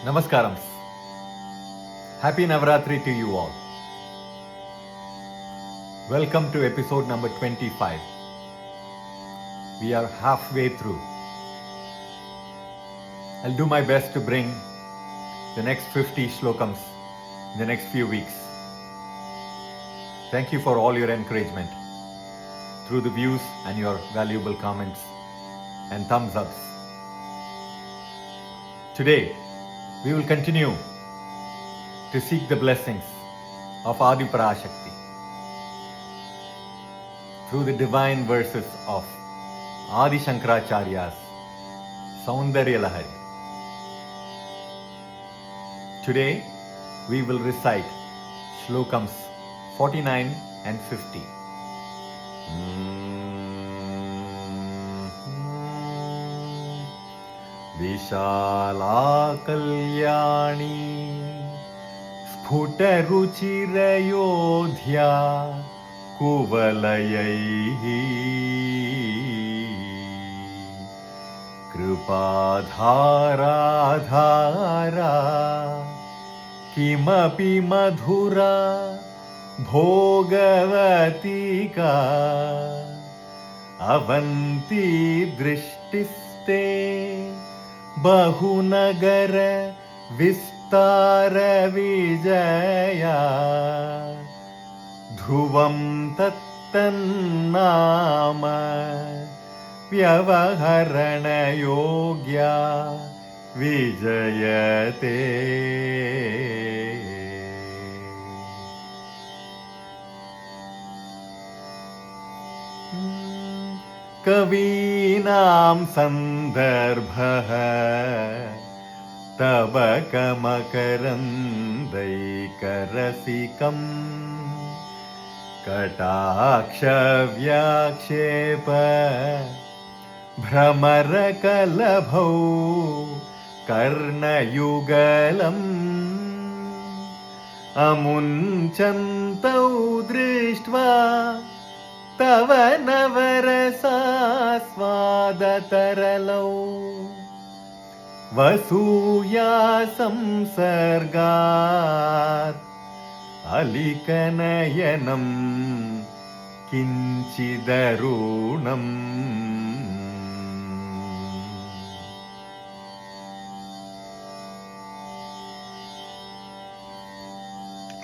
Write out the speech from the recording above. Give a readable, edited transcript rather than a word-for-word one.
Namaskaram. Happy Navratri to you all. Welcome to episode number 25. We are halfway through. I'll do my best to bring the next 50 slokams in the next few weeks. Thank you for all your encouragement through the views and your valuable comments and thumbs ups. Today, we will continue to seek the blessings of Adi Parashakti through the divine verses of Adi Shankaracharya's Saundarya Lahari. Today, we will recite Shlokams 49 and 50. विशाला कल्याणी स्फुटरुचिरयोध्या कुवलयैः कृपाधाराधारा किमपि मधुरा भोगवतिका अवन्ती दृष्टिस्ते बहुनगर विस्तार विजया ध्रुवं तत्तन्नाम व्यवहरण योग्या विजयते कवीनां सन्दर्भः तव कमकरन्दैकरसिकम् कटाक्षव्याक्षेप भ्रमरकलभौ कर्णयुगलम् अमुञ्चन्तौ दृष्ट्वा तव नवरसास्वादतरलौ वसूया संसर्गात् अलिकनयनं किञ्चिदरुणम्